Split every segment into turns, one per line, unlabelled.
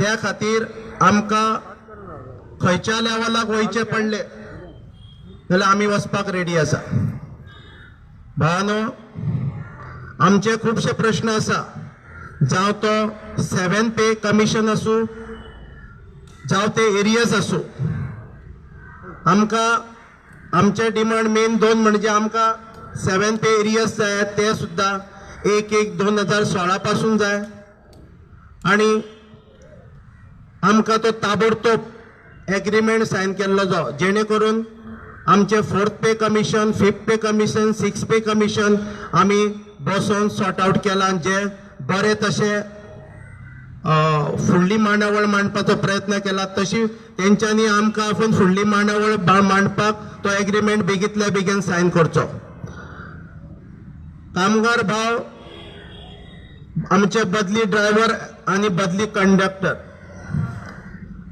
त्या खातीर आमकां खंयच्या लेवलाक वयचे पडले जाल्यार आमी वचपाक रेडी आसा. भावानो, आमचे खुबशे प्रश्न आसा, जावं तो 7 पे कमिशन आसूं जावं ते एरियस आसूं. आमकां आमचे डिमांड मेन 2 म्हणजे आमकां 7 पे एरियस जाय, ते सुद्दां 1/1/2016 पासून जाय. आणि आमकां तो ताबडतोब एग्रीमेंट सायन केल्लो जावो, जेणे करून आमचे 4th पे कमिशन, 5th पे कमिशन, 6th पे कमिशन आमी बसून सॉर्ट आउट केला. जे बरे तशे फुडली मांडावळ मांडपाचो प्रयत्न केला, तशी तेंच्यांनी आमकां आपूण फुडली मांडावळ मांडपाक तो एग्रीमेंट बेगींतल्या बेगीन सायन करचो. कामगार भाव, आमचे बदली ड्रायव्हर आनी बदली कंडक्टर,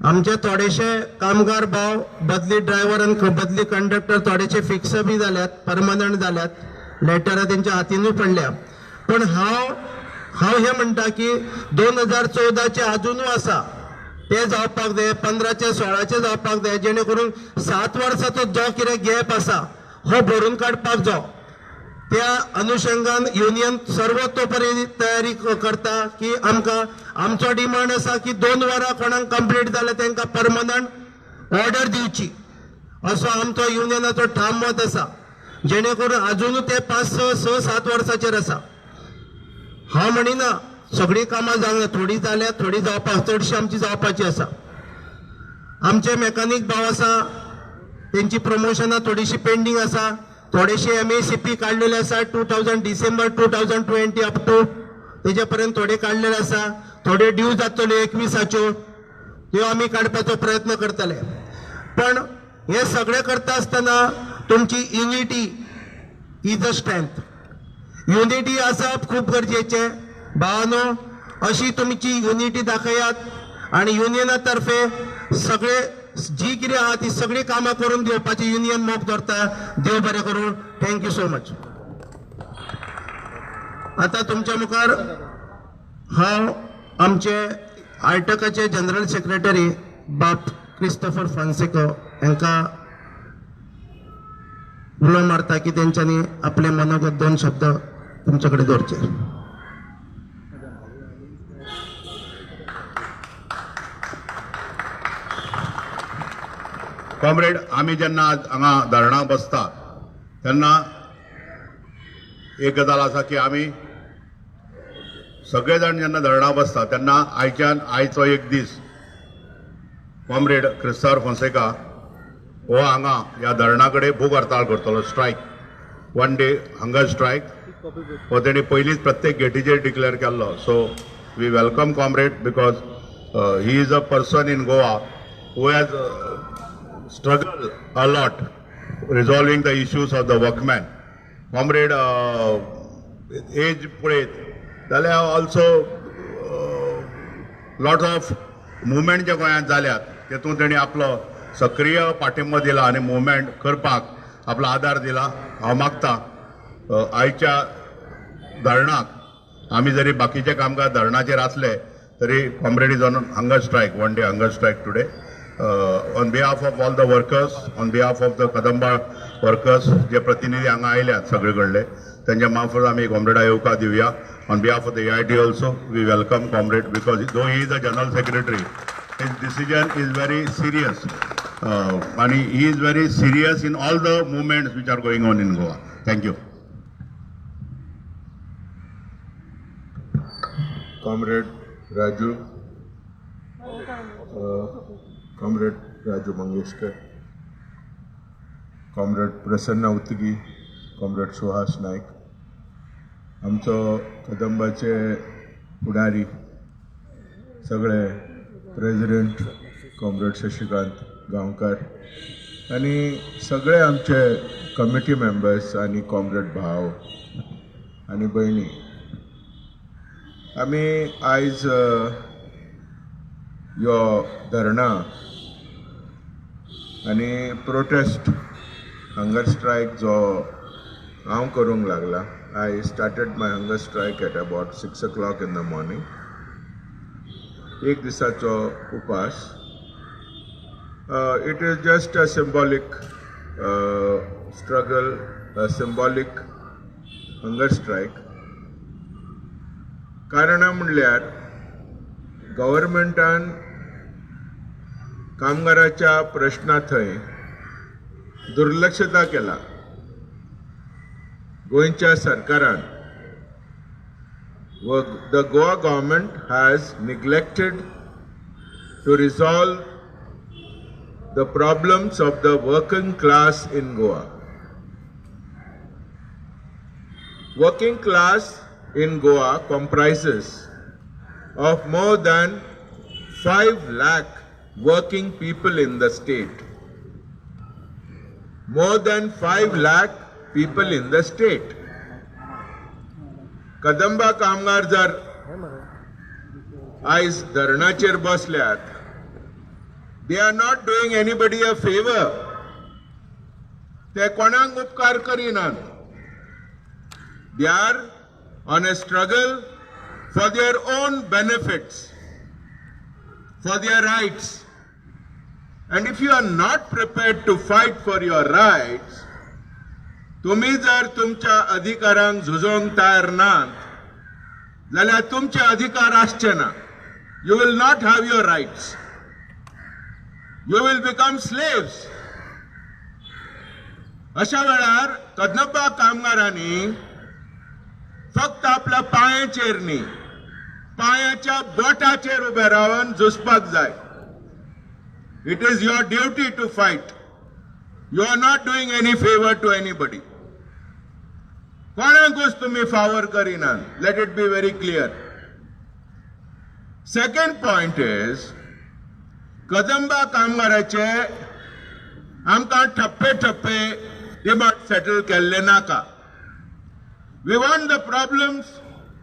आमचे थोडेशे कामगार भाव बदली ड्रायव्हर आनी बदली कंडक्टर थोडेशे फिक्स बी जाल्यात, परमनंट जाल्यात, लेटरां तेंच्या हातीनूय पडल्या. पण हांव हे म्हणटा की 2014चे अजूनूय आसा, ते जावपाक जाय, 15चे 16चे जावपाक जाय, जेणे करून 7 वर्साचो जो कितें गॅप आसा हो भरून काडपाक जाय. त्या अनुषंगान युनियन सर्वतोपरी तयारी करता की आमकां आमचो डिमांड आसा की 2 वरां कोणाक कंप्लीट जाल्यार तांकां परमनंट ऑर्डर दिवची, असो आमचो युनियनाचो ठाम मत आसा. जेणे करून अजूनय ते 5-6-7 वर्साचेर आसा. हांव म्हणिना सगळीं कामां जावंक ना, थोडी जाल्यात, थोडी जावपाक, चडशी आमची जावपाची आसा. आमचे मेकॅनीक भाव आसा, तेंची प्रमोशनां थोडीशी पेंडींग आसा, थोडेशे MACP काडलेले आसा डिसेंबर 2020 अप टू तेजे पर्यंत थोडे काडलेले आसा. थोडे ड्यू जातल्यो 21च्यो, त्यो आमी काडपाचो प्रयत्न करतले. पण हे सगळे करता आसतना तुमची unity is a strength. Unity आसप खूब गरजेचे. भावानो, अशी तुमची युनिटी दाखयात आणि युनियना तर्फे सगळे जी कितें आहा ती सगळी कामां करून दिवपाची युनियन मोग धरता. देव बरें करूं. Thank you so much. आता तुमच्या मुखार हांव आमचे आयटकाचे जनरल सेक्रेटरी बाब क्रिस्टोफर फॉन्सेका हांकां उलो मारता की तेंच्यांनी आपले मनोगत 2 शब्द तुमचे कडेन दवरचे.
कॉम्रेड, आमी जेन्ना आज हांगा धरणाक बसता तेन्ना एक गजाल आसा की आमी सगळे जाण जेन्ना धरणाक बसता तेन्ना आयचो एक दीस कॉम्रेड क्रिस्टोफर फॉन्सेका हो हांगा ह्या धरणा कडेन भूक हडताळ करतलो, स्ट्रायक, 1 डे हंगर स्ट्रायक हो तेणी पयलींच प्रत्येक गेटीचेर डिक्लेअर केल्लो. So we welcome comrade because he is a person in Goa who has struggle a lot resolving the issues of the workmen. Comrade, age पळयत जाल्यार ऑल्सो लॉट ऑफ मुवमेंट जे गोंयांत जाल्यात तेतूंत तेणी आपलो सक्रीय पाठिंबो दिला आनी मुवमेंट करपाक आपलो आदार दिला. हांव मागता आयच्या धरणाक आमी जरी बाकीचे कामगार धरणाचेर आसले तरी comrade is on hunger strike, 1 day hunger strike today. On behalf of all the workers, on behalf of the Kadamba workers, जे प्रतिनिधी हांगा आयल्यात सगळे कडले त्यांच्या मार्फत आमी कॉम्रेडा येवकार दिवया. On behalf of the AIT also, we welcome comrade because though he is the general secretary, his decision is very serious. And he is very serious in all the movements which are going on in Goa. Thank you.
Comrade Raju. Comrade Raju Mangeshkar, Comrade Prasanna Uttagi, Comrade Suhas Naik, आमचो कदंबाचे फुडारी सगळे president comrade Shashikant गांवकार आनी सगळे आमचे committee members आनी comrade भाव आनी भयणी, आमी आयज यो धरणा आनी प्रोटेस्ट हंगर स्ट्रायक जो हांव करूंक लागला. I started my hunger strike at about 6 o'clock in the morning. एक दिसाचो उपास. It is just a symbolic struggle, a symbolic hunger strike. कारणां म्हणल्यार गव्हर्मेंटान कामगाराच्या प्रश्ना थंय दुर्लक्षता केला. गोंयच्या सरकारान the Goa government has neglected to resolve the problems of the working class in Goa. Working class in Goa comprises of more than 5 lakh working people in the state. More than 5 lakh people in the state. Kadamba कामगार जर आयज धरणाचेर बसल्यात, they are not doing anybody a favor. ते कोणाक उपकार करिनात. They are on a struggle for their own benefits, for their rights. And if you are not prepared to fight for your rights, तुम्ही जर तुमच्या अधिकारांक झुजोवंक तयार नात, जाल्यार तुमचे अधिकार आसचे ना. You will not have your rights. You will become slaves. अशा वेळार कदंबा कामगारांनी फक्त आपल्या पांयाचेर न्ही, पांयाच्या बोटाचेर उबे रावन झुजपाक जाय. It is your duty to fight. You are not doing any favor to anybody. कोणाकूच तुम्ही फावर करिनात. Let it be very clear. Second point is, Kadamba कामगाराचे आमकां ठप्पे ठप्पे डिमांड सेटल केल्ले नाका. We want the problems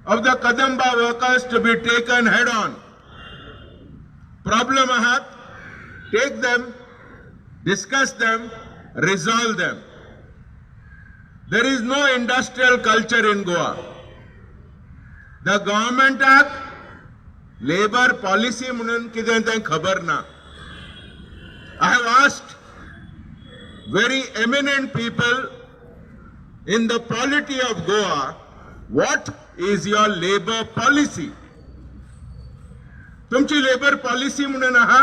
of the Kadamba workers to be taken head on. Problem ahat, take them, discuss them, resolve them. There is no industrial culture in Goa. The government act, labor policy म्हणून कितें तें खबर ना. I have asked very eminent people in the polity of Goa, what is your labor policy? तुमची labor policy म्हणून आहा?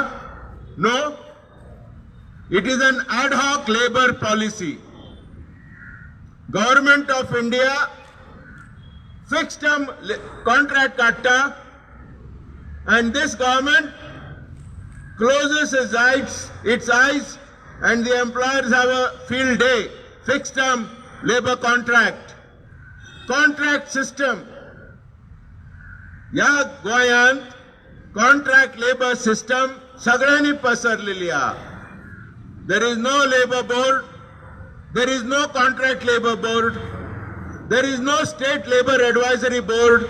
No. It is an ad hoc labor policy. Government of India fixed term contract katta, and this government closes its eyes and the employers have a field day. Fixed term labor contract system. या गोंयांत contract labor system सगळ्यांनी पसरलेली आहा. There is no labor board. There is no contract labor board. There is no state labor advisory board.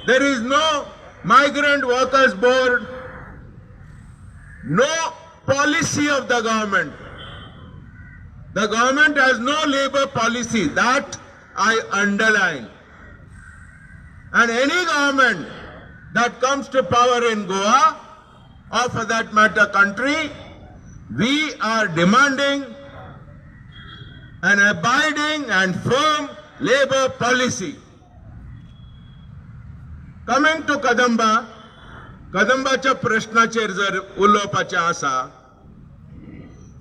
There is no migrant workers board. No policy of the government. The government has no labor policy. That I underline. And any government that comes to power in Goa, or for that matter country, we are demanding an abiding and firm labor policy. Coming to Kadamba, कदंबाच्या प्रश्नाचेर जर उलोवपाचें आसा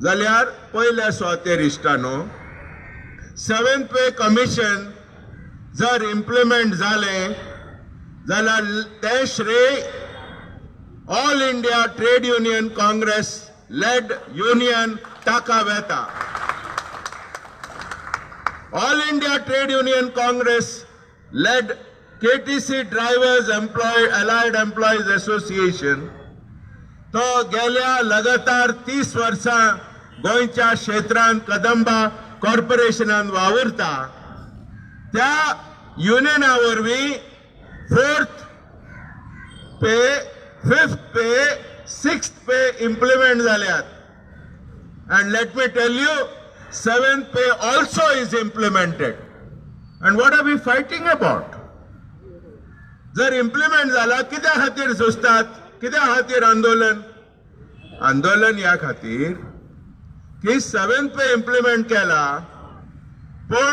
जाल्यार पयल्या स्वातेर इश्टानो, 7th पे commission जर implement जालें जाल्यार तें श्रेय all India trade union Congress led union ताका वेता. All India Trade Union Congress led KTC Drivers Allied Employees Association तो गेल्या लगातार 30 वर्सां गोंयच्या क्षेत्रांत कदंबा कॉर्पोरेशनान वावुरता. त्या युनियना वरवीं 4th पे, 5th पे, 6th पे इम्प्लिमेंट जाल्यात. And let me tell you, 7th pay also is implemented. And what are we fighting about? जर implement झाला कित्या खातीर झुजतात? कित्या खातीर आंदोलन ह्या खातीर की 7th पे इम्प्लिमेंट केला पण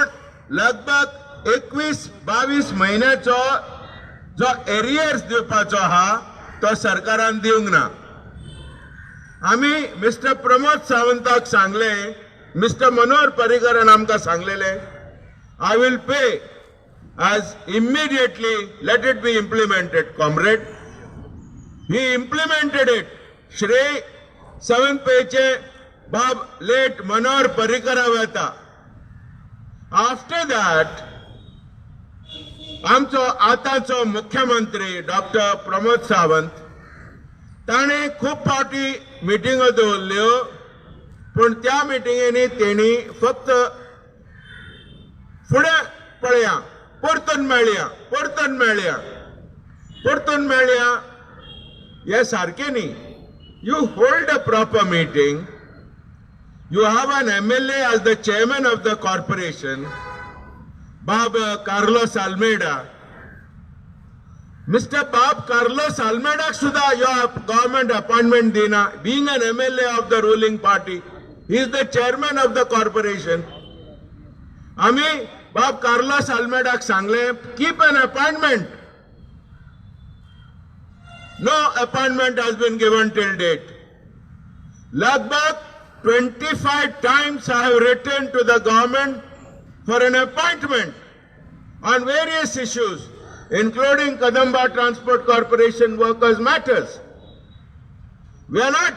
लगभग 21-22 म्हयन्याचो जो एरियर्स दिवपाचो आहा तो सरकारान दिवंक ना. आमी मिस्टर प्रमोद सावंताक सांगले, मिस्टर मनोहर पर्रीकरान आमकां सांगलेले, I will pay as immediately let it be implemented, comrade. He implemented it. Shri 7th पेचे बाब लेट मनोहर पर्रीकरा वता. After that, आमचो आतांचो मुख्यमंत्री डॉक्टर प्रमोद सावंत ताणे खूब फावटी मिटिंगो दवरल्यो पूण त्या मिटिंगेनी तेणी फक्त फुडें पळया परतून मेळया हे सारकें न्ही. You hold a proper meeting. You have an MLA as the chairman of the corporation, Bob Carlos Almeida. Mr. Bob Carlos Almeida suda your government appointment dina, being an MLA of the ruling party. He is the chairman of the corporation. Ami Bob Carlos Almeida sangle, keep an appointment. No appointment has been given till date. Lagbhag 25 times I have written to the government for an appointment on various issues, including Kadamba Transport Corporation workers' matters. We are not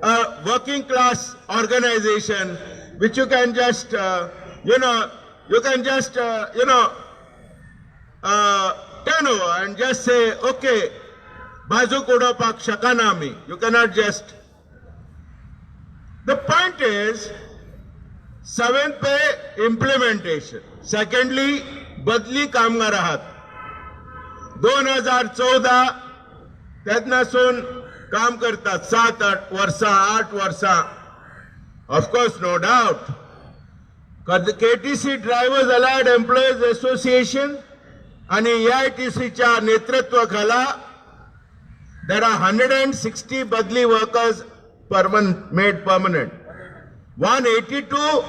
a working class organization which you can just, turn over and just say, okay, bazu kodopak shakanami. You cannot just. The point is, 7th pay implementation. Secondly, बदली कामगार आहात. 2014 त्यातनासून काम करतात 7-8 वर्सां 8 वर्सां. Of course, no doubt. KTC Drivers Allied Employees Association आणि AITCच्या नेतृत्वाखाला there are 160 बदली workers made permanent. 182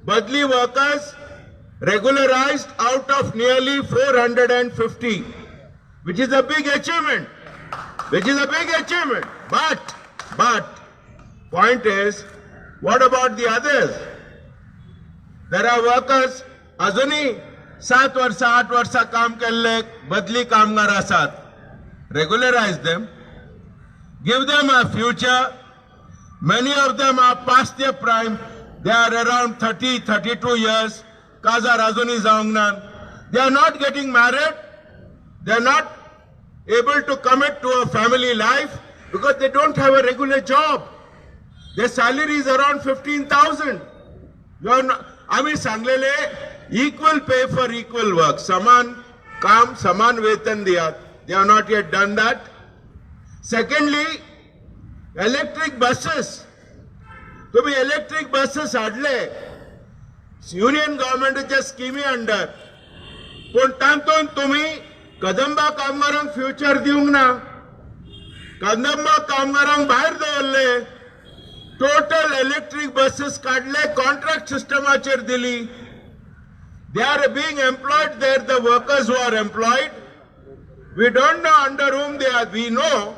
badli workers regularized out of nearly 450, which is a big achievement. But point is, what about the others? There are workers अजूनही 7 वर्षा 8 वर्षा काम केल्ले बदली कामगार आसात. Regularize them, give them a future. Many of them are past their prime. They are around 30, 32 years. Kaza Razuni Zaungnan. They are not getting married. They are not able to commit to a family life because they don't have a regular job. Their salary is around 15,000. आम्ही सांगलेले equal pay for equal work. समान काम समान वेतन दियात. They have not yet done that. Secondly, electric buses. तुम्ही electric buses हाडले union गव्हर्नमेंटच्या स्कीमी under, पण तातूंत तुम्ही कदंबा कामगारांक फ्युचर दिवंक ना. कदंबा कामगारांक भायर दवरले. टोटल इलेक्ट्रिक बसेस काढले, कॉन्ट्रॅक्ट सिस्टमाचेर दिली. They are being employed there, the workers who are employed. We don't know under whom they are. We know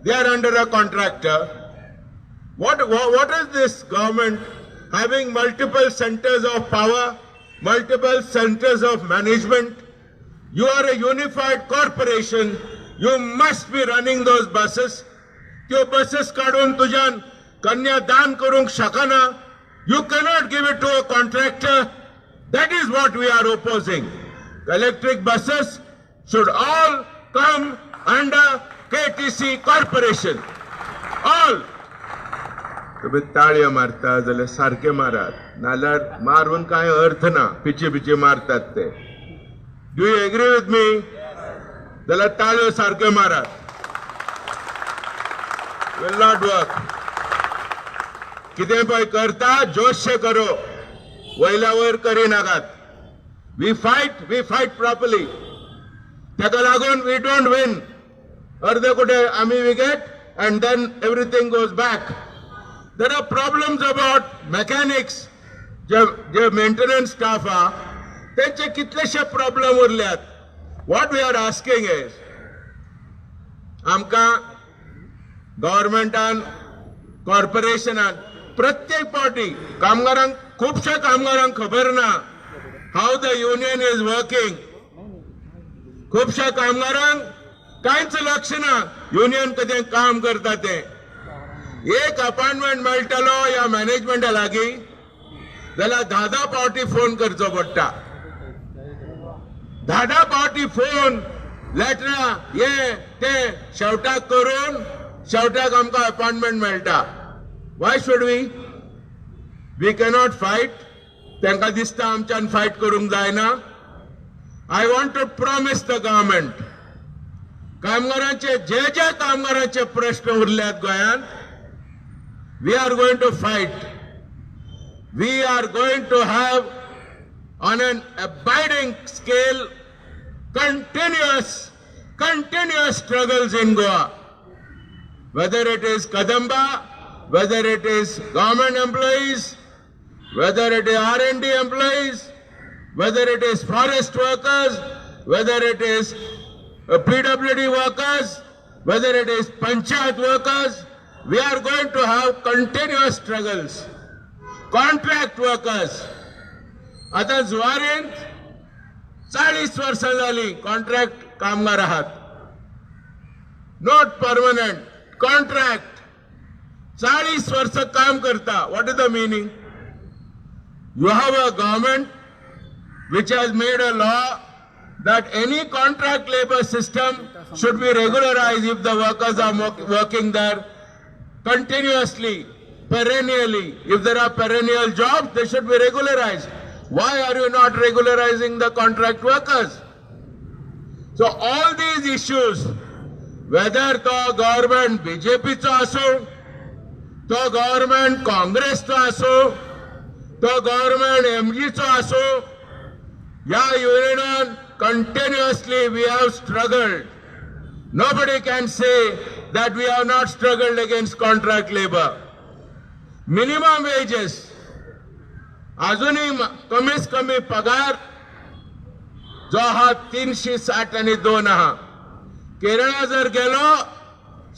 they are under a contractor. What is this government having multiple centers of power, multiple centers of management? You are a unified corporation. You must be running those buses. त्यो buses काढून तुझ्यान कन्यादान करूंक शकना. You cannot give it to a contractor. That is what we are opposing. Electric buses should all come under KTC Corporation. All. तुम्ही ताळ्या मारता जाल्यार सारखे मारात, नाल्यार मारून काय अर्थ ना. पिचे मारतात ते. Do you agree with me? जाल्यार ताळ्यो सारखे मारात. Will not work. कितें पळय करता जोशे करो, वयल्या वयर करिनाकात. We fight properly. ताका लागून वी डोंट विन. अर्धे कुठे आम्ही we get and then everything goes back. There are problems about mechanics, जे मेंटेनन्स स्टाफ हा त्यांचे कितलेशे प्रॉब्लेम उरल्यात. What we are asking is आमकां गव्हर्मेंटान कॉर्पोरेशनान प्रत्येक पार्टी कामगारांक खुबशा कामगारांक खबर ना how the union is working. खुबशा कामगारांक कांयच लक्ष ना युनियन कशें काम करता ते. एक अपॉइंटमेंट मेळटलो ह्या मॅनेजमेंटा लागीं जाल्यार 10 पावटी फोन करचो पडटा. 10 पावटी फोन लेटरां हे ते शेवटाक करून शेवटाक आमकां अपॉइंटमेंट मेळटा. Why should we cannot fight. तांकां दिसता आमच्यान फायट करूंक जायना. I want to promise the government कामगारांचे जे कामगारांचे प्रश्न उरल्यात गोंयांत we are going to fight. We are going to have on an abiding scale continuous struggles in Goa, whether it is Kadamba, whether it is government employees, whether it is R&D employees, whether it is forest workers, whether it is PWD workers, whether it is panchayat workers, we are going to have continuous struggles. Contract workers, आता जुवारींत 40 वर्सां जाली contract कामगार आहात. Not permanent contract 40 वर्ष काम करता. What is the meaning? You have a government which has made a law that any contract labor system should be regularized if the workers are working there continuously, perennially. If there are perennial jobs, they should be regularized. Why are you not regularizing the contract workers? So all these issues, whether the government BJP चा असो, तो government Congress चा असो, तो government MG चा असो, या union continuously we have struggled. Nobody can say that we have not struggled against contract labor. Minimum wages, अजूनही कमीत कमी पगार जो हा 362 हा. केरळा जर गेलो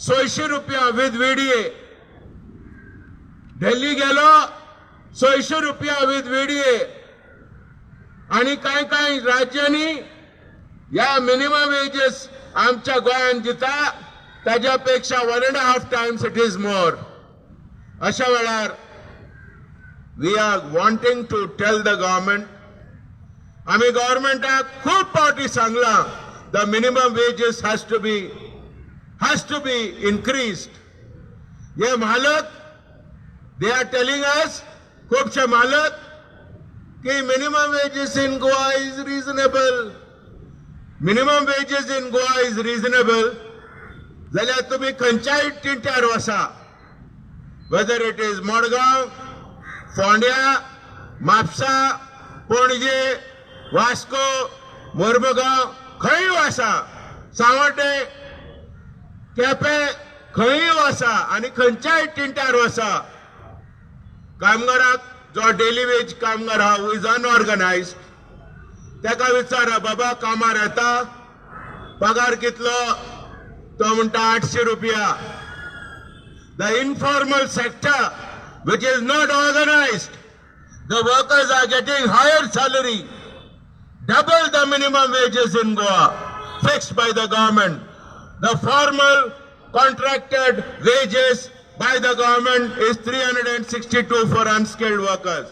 600 रुपया विथ VDA, दिल्ली गेलो 600 रुपया विथ VDA, आणि काय काय राज्यांनी या मिनिमम वेजेस आमच्या गोंयांत दिता त्याच्यापेक्षा 1.5 times इट इज मोर. अशा वेळार we are wanting to tell the government, आम्ही गव्हर्नमेंटाक खूप पावटी सांगला the minimum wages has to be increased. हे मालक दे आर टेलिंग अस, खूपशे मालक कि minimum wages in Goa is reasonable. Minimum wages in Goa is reasonable. जाल्यार तुम्ही खंयच्याय टिंट्यार वसा, whether it is मडगांव, फोंड्या, म्हापसा, पणजे, वास्को, मोर्मुगांव, खंय वसा, सावड्डे, केपे, खंय वसा आणि खंयच्याय टिंट्यार वसा, कामगाराक जो डेली वेज कामगार हा हू इज अनऑर्गनाइज्ड, त्याका विचारा बाबा कामार येता पगार कितलो, तो म्हणटा 800 रुपया. The informal sector which is not organized, the workers are getting higher salary, double the minimum wages in Goa fixed by the government. The formal contracted wages by the government is 362 for unskilled workers.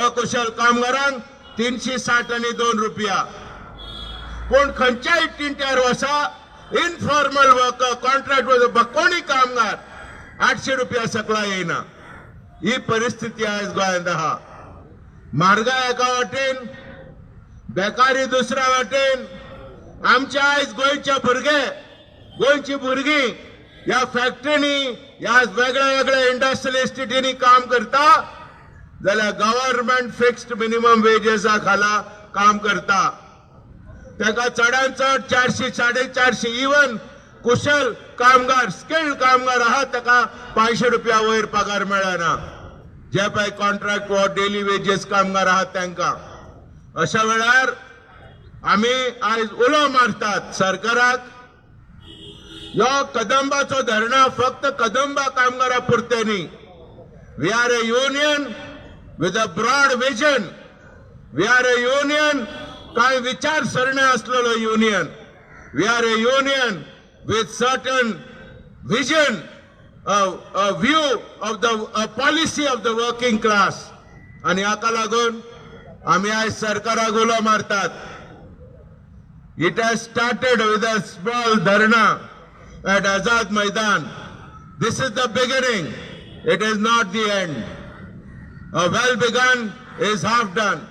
अकुशल कामगारांक 362 रुपया. पण खंयच्याय टिंट्यार वसा informal worker contract worker कोणी कामगार 800 रुपया सकला येना. ही परिस्थिती आज गोंयांत आहा. म्हारगाय एका वाटेन, बेकारी दुसऱ्या वाटेन. आमचे आयज गोंयची भुरगीं या फॅक्टरीनी या वेगळ्या वेगळ्या इंडस्ट्रियल इस्टेटीनी काम करता जाल्यार गव्हर्नमेंट फिक्स्ड मिनिमम वेजेसा खाला काम करता. ताका चडांत चड 400, 450, इवन कुशल कामगार स्किल्ड कामगार आहात ताका 500 रुपया वयर पगार मेळना. जे पळय कॉन्ट्रॅक्ट वा डेली वेजेस कामगार आहात तांकां. अशा वेळार आमी आयज उलो मारतात सरकाराक. ह्यो कदंबाचो धरणा फक्त कदंबा कामगारां पुरते न्ही. We are a union with a broad vision. We are a union कांय विचारसरणी आसलेलो युनियन. We are a union with certain vision, a view of a policy of the working class. आणि हाका लागून आम्ही आज सरकाराक उलो मारतात. It has started with a small dharna at Azad Maidan. This is the beginning. It is not the end. A well begun is half done.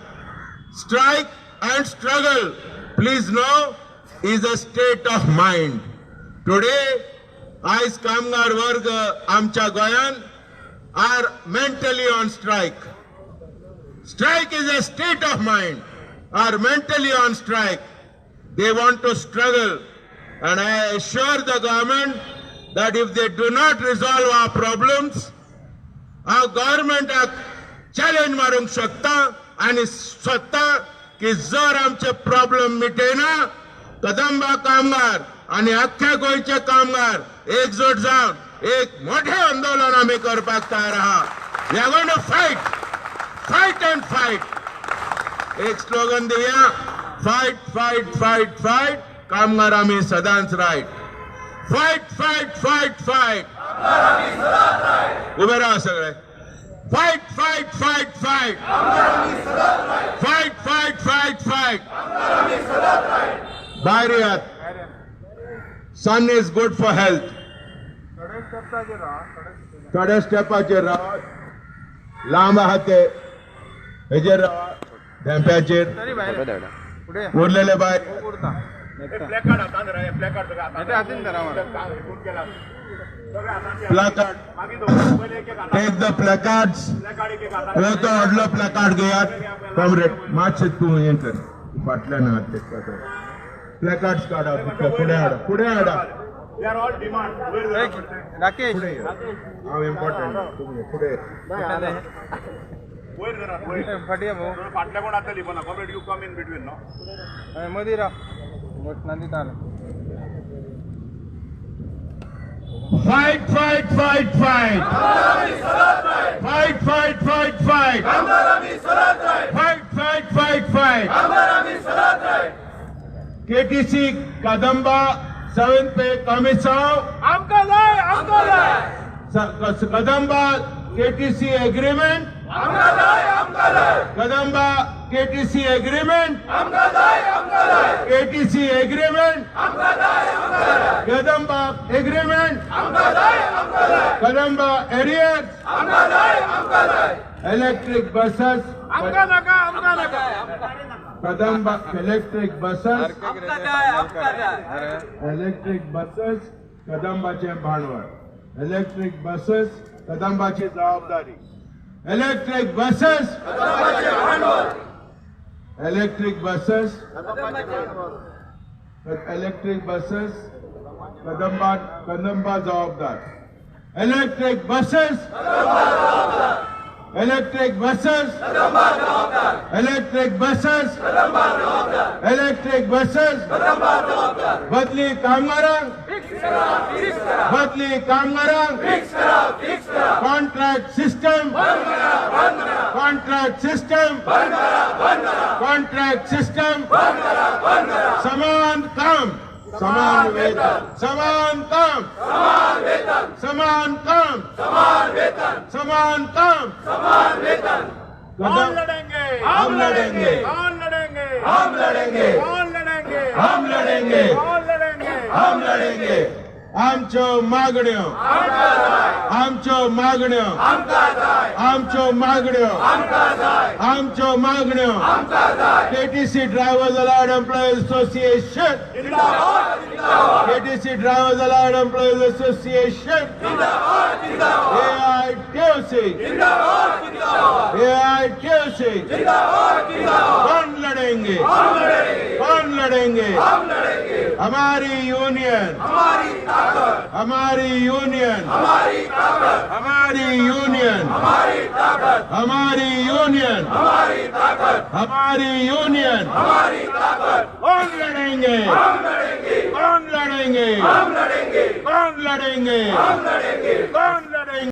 Strike and struggle, please know, is a state of mind. Today, आयज कामगार वर्ग आमच्या गोंयान are mentally on strike. Strike is a state of mind. Are mentally on strike. They want to struggle, and I assure the government that if they do not resolve our problems, our government challenge मारूंक शकता आणि स्वता की जर आमचे problem मिटेना Kadamba कामगार आणि अख्ख्या गोयचे कामगार एकजूट जावन एक मोठे आंदोलन आम्ही करपाक तयार आहात. We are going to fight, fight and fight. एक स्लोगन दिवया, फाइट फाइट फाइट फाइट, कामगार आम्ही सदांच right. Fight fight fight fight, उभे राहा सगळे. Fight fight fight fight, fight fight fight fight. भायर येयात. Sun is good for health. थोड्या स्टेपाचेर रावात. लांब आहात ते हेजेर रावात, धेंप्याचेर. उरलेले भायर प्लॅकार्ड. Take the प्लॅकार्ड्स. हो तो व्हडलो प्लॅकार्ड घेयात. कॉम्रेड मातशें तूं हें कर, फाटल्यान आहात ते प्लॅकार्ड्स काडा. फुडें हाडा, फुडें हाडा.
राकेश
हांव इम्पॉर्टंट. तुम्ही फुडें
फाटिया भाऊ
फाटल्या कोण आता लिहिना comrade you come in between no.
मधी राव नंदी आलं.
Fight, fight, fight, fight. Fight, fight, fight, fight. Fight, fight, fight, fight. KTC Kadamba 7th pay commission. Kadamba KTC agreement. Kadamba KTC agreement. KTC agreement. Kadamba agreement. Kadamba arrears. Electric buses. Kadamba electric buses. Electric buses. Kadambaचे भांडवल. Electric buses. Kadambaची जबाबदारी. Electric buses. Electric buses. Electric buses. Kadamba जबाबदार. Electric buses. Electric buses. Electric buses. Electric buses. बदली कामगारांक. बदली कामगारांक. Contract system. Contract system. Contract system. समान काम, समान वेतन. समान काम, समान काम, समान काम. हम लड़ेंगे, हम लड़ेंगे, हम लड़ेंगे, हम लड़ेंगे, हम लड़ेंगे, हम लड़ेंगे, हम लड़ेंगे, हम लड़ेंगे. आमच्यो मागण्यो आमच्यो मागण्यो आमच्यो मागण्यो आमच्यो मागण्यो KTC drivers allied employees association KTC drivers allied employees association AITUC कौन लड़ेंगे हमारी यूनियन हमारी यूनियन हमारी यूनियन हमारी यूनियन हमारी यूनियन कौन लड़ेंगे कौन लड़ेंगे कौन लड़ेंगे कौन